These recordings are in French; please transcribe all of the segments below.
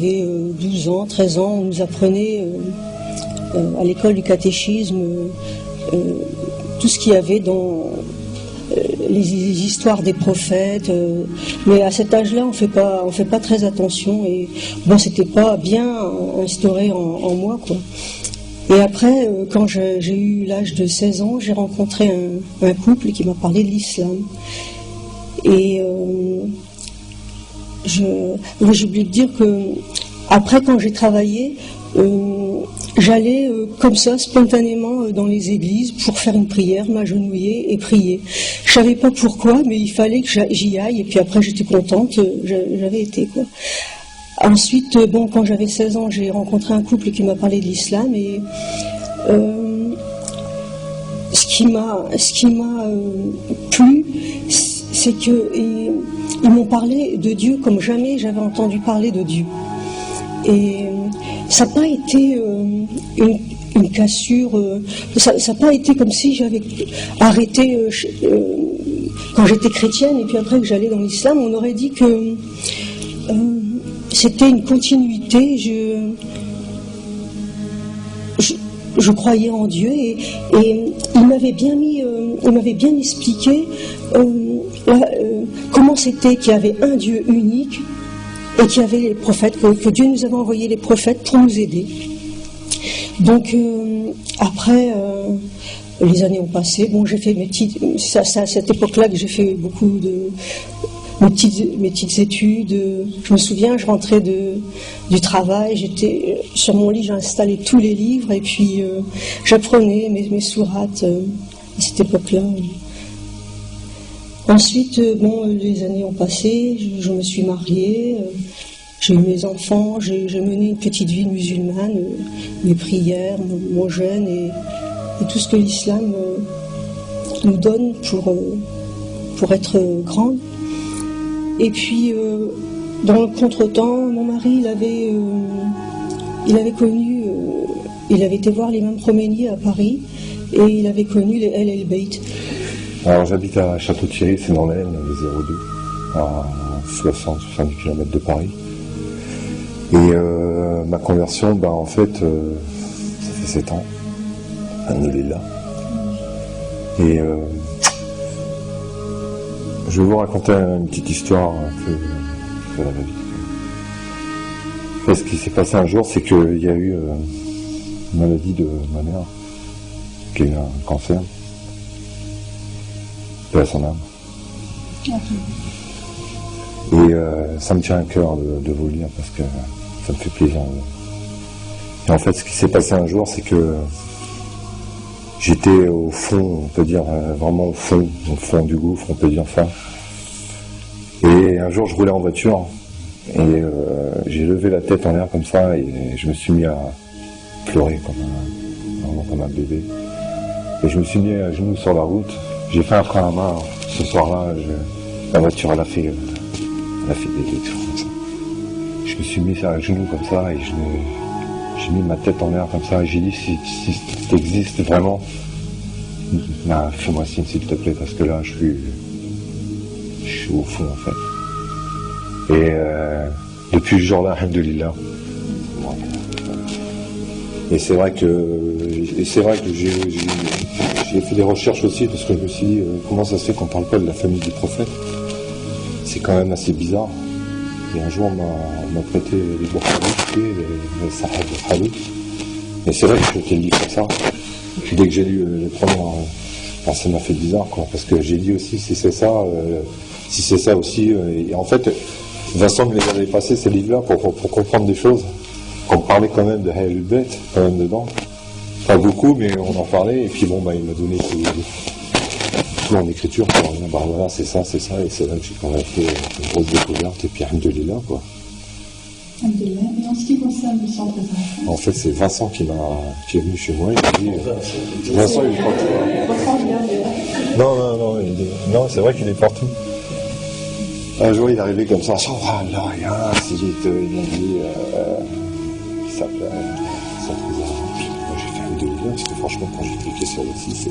J'avais 12 ans, 13 ans, on nous apprenait à l'école du catéchisme tout ce qu'il y avait dans les histoires des prophètes, mais à cet âge-là, on fait pas très attention, et bon, c'était pas bien instauré en moi, quoi. Et après, quand j'ai eu l'âge de 16 ans, j'ai rencontré un couple qui m'a parlé de l'islam. Et j'ai oublié de dire que après, quand j'ai travaillé, j'allais comme ça spontanément dans les églises pour faire une prière, m'agenouiller et prier. Je savais pas pourquoi, mais il fallait que j'y aille, et puis après j'étais contente, j'avais été, quoi. Ensuite, bon, quand j'avais 16 ans, j'ai rencontré un couple qui m'a parlé de l'islam, et ce qui m'a plu, c'est que ils m'ont parlé de Dieu comme jamais j'avais entendu parler de Dieu. Et ça n'a pas été une cassure, ça n'a pas été comme si j'avais arrêté quand j'étais chrétienne et puis après que j'allais dans l'islam. On aurait dit que c'était une continuité. Je croyais en Dieu, et il m'avait bien expliqué comment c'était qu'il y avait un Dieu unique et qu'il y avait les prophètes, que Dieu nous avait envoyé les prophètes pour nous aider. Donc après, les années ont passé. Bon, j'ai fait c'est à cette époque-là que j'ai fait beaucoup de mes petites études. Je me souviens, je rentrais du travail, j'étais sur mon lit, j'installais tous les livres, et puis j'apprenais mes sourates à cette époque-là. Ensuite, bon, les années ont passé, je me suis mariée, j'ai eu mes enfants, j'ai mené une petite vie musulmane, mes prières, mon jeûne et tout ce que l'islam nous donne pour être grande. Et puis, dans le contretemps, mon mari, il avait été voir l'imam Khomeini à Paris, et il avait connu les El Beit. Alors j'habite à Château-Thierry, c'est dans l'Aisne, le 02, à 60-70 km de Paris. Et ma conversion, en fait, ça fait 7 ans. Alhamdoulilah. Et je vais vous raconter une petite histoire un peu de la vie. Et ce qui s'est passé un jour, c'est qu'il y a eu une maladie de ma mère, qui a eu un cancer. À son âme. Et ça me tient à cœur de vous le dire, parce que ça me fait plaisir. Et en fait, ce qui s'est passé un jour, c'est que j'étais au fond, on peut dire vraiment au fond du gouffre, on peut dire ça. Et un jour, je roulais en voiture, et j'ai levé la tête en l'air comme ça, et je me suis mis à pleurer comme un bébé. Et je me suis mis à genoux sur la route. J'ai fait un frein à main. Ce soir-là, la voiture, elle a fait des trucs comme ça. Je me suis mis à genoux comme ça, et j'ai mis ma tête en l'air comme ça, et j'ai dit, si t'existes vraiment, fais-moi signe s'il te plaît, parce que là, je suis au fond, en fait. Et depuis ce jour-là, alhamdoulilah. Et c'est vrai que j'ai fait des recherches aussi, parce que je me suis dit, comment ça se fait qu'on ne parle pas de la famille du prophète? C'est quand même assez bizarre. Et un jour, on m'a prêté les Bukhari, les Sahab al-Khalid. Et c'est vrai que je t'ai lu comme ça. Puis dès que j'ai lu les premières, ça m'a fait bizarre, quoi, parce que j'ai dit aussi, si c'est ça aussi. Et en fait, Vincent me les avait passés, ces livres-là, pour comprendre des choses. Qu'on parlait quand même de El Beit, quand même dedans. Pas beaucoup, mais on en parlait, et puis bon, il m'a donné tout en écriture, quoi. Voilà, c'est ça, et c'est là que j'ai quand même fait une grosse découverte, et puis alhamdoulilah, quoi. Alhamdoulilah. Et en ce qui concerne le centre des enfants, En fait, c'est Vincent qui est venu chez moi, il m'a dit... Vincent, il est partout. Non, c'est vrai qu'il est partout. Un jour, il est arrivé comme ça, sans là, rien, si il m'a dit... il s'appelait... Moi, j'ai fait un demi-heure, parce que franchement, quand j'ai cliqué sur le site,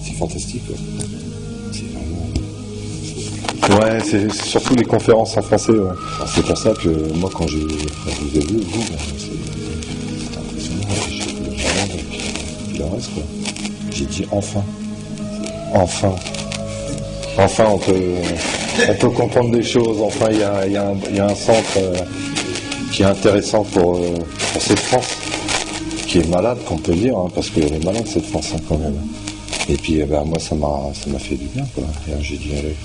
c'est fantastique, quoi. C'est vraiment... Ouais, c'est surtout les conférences en français. Ouais. Alors, c'est pour ça que moi, quand je vous ai vu, c'est impressionnant. J'ai vu le monde et puis le reste, quoi. J'ai dit enfin. Enfin, on peut comprendre des choses. Enfin, il y a un centre qui est intéressant pour cette France, qui est malade, qu'on peut dire, hein, parce qu'elle est malade cette France, hein, quand même. Et puis, moi, ça m'a fait du bien, quoi. Et j'ai dit, allez,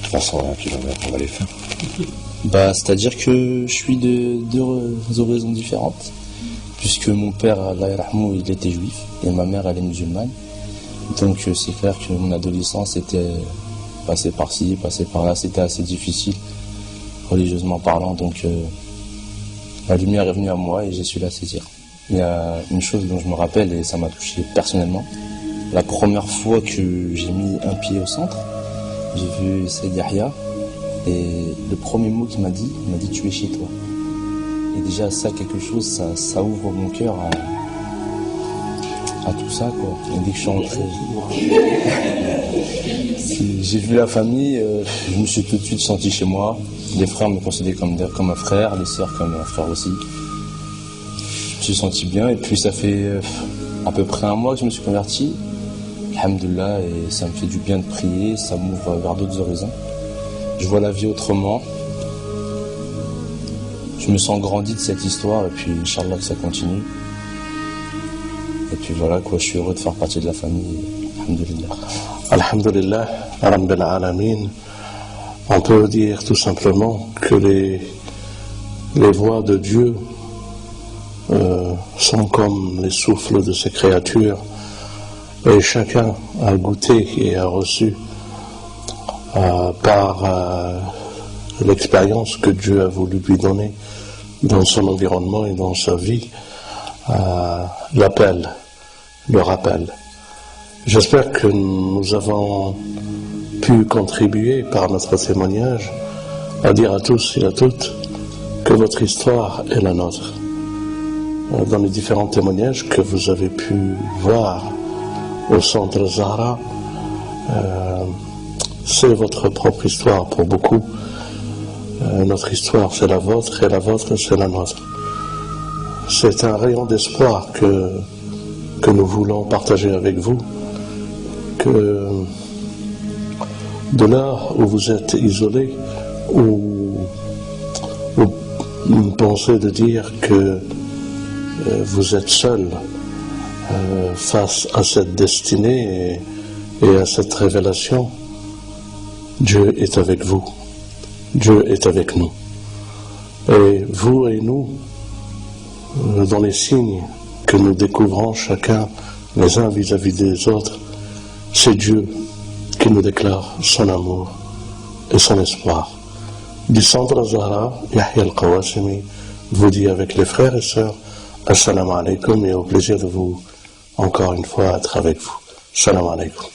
320 km, on va les faire. C'est-à-dire que je suis de deux horizons différentes, puisque mon père, Allah yarhamou, il était juif, et ma mère, elle est musulmane. Donc c'est clair que mon adolescence était passée par-ci, passée par-là, c'était assez difficile, religieusement parlant, donc la lumière est venue à moi et j'ai su la saisir. Il y a une chose dont je me rappelle et ça m'a touché personnellement. La première fois que j'ai mis un pied au centre, j'ai vu Saïd Yahya et le premier mot qu'il m'a dit tu es chez toi. Et déjà ça, quelque chose, ça ouvre mon cœur à tout ça, quoi. Et dès que je suis rentré, j'ai vu la famille, je me suis tout de suite senti chez moi. Les frères me considéraient comme un frère, les sœurs comme un frère aussi. Je me suis senti bien et puis ça fait à peu près un mois que je me suis converti. Alhamdoulilah, et ça me fait du bien de prier, ça m'ouvre vers d'autres horizons. Je vois la vie autrement. Je me sens grandi de cette histoire et puis Inch'Allah que ça continue. Et puis voilà, quoi, je suis heureux de faire partie de la famille. Alhamdulillah. Alhamdulillah, Rabbil Alamin. On peut dire tout simplement que les voix de Dieu sont comme les souffles de ses créatures. Et chacun a goûté et a reçu par l'expérience que Dieu a voulu lui donner dans son environnement et dans sa vie, l'appel, le rappel. J'espère que nous avons pu contribuer par notre témoignage à dire à tous et à toutes que votre histoire est la nôtre. Dans les différents témoignages que vous avez pu voir au centre Zahra, c'est votre propre histoire pour beaucoup. Notre histoire c'est la vôtre et la vôtre c'est la nôtre. C'est un rayon d'espoir que nous voulons partager avec vous, que de là où vous êtes isolés, où vous pensez de dire que vous êtes seul face à cette destinée et à cette révélation, Dieu est avec vous, Dieu est avec nous. Et vous et nous, dans les signes que nous découvrons chacun les uns vis-à-vis des autres, c'est Dieu qui nous déclare son amour et son espoir. Du centre Zahra, Yahya Al-Qawasimi vous dit avec les frères et sœurs, Assalamu alaikum, et au plaisir de vous encore une fois être avec vous. Assalamu alaikum.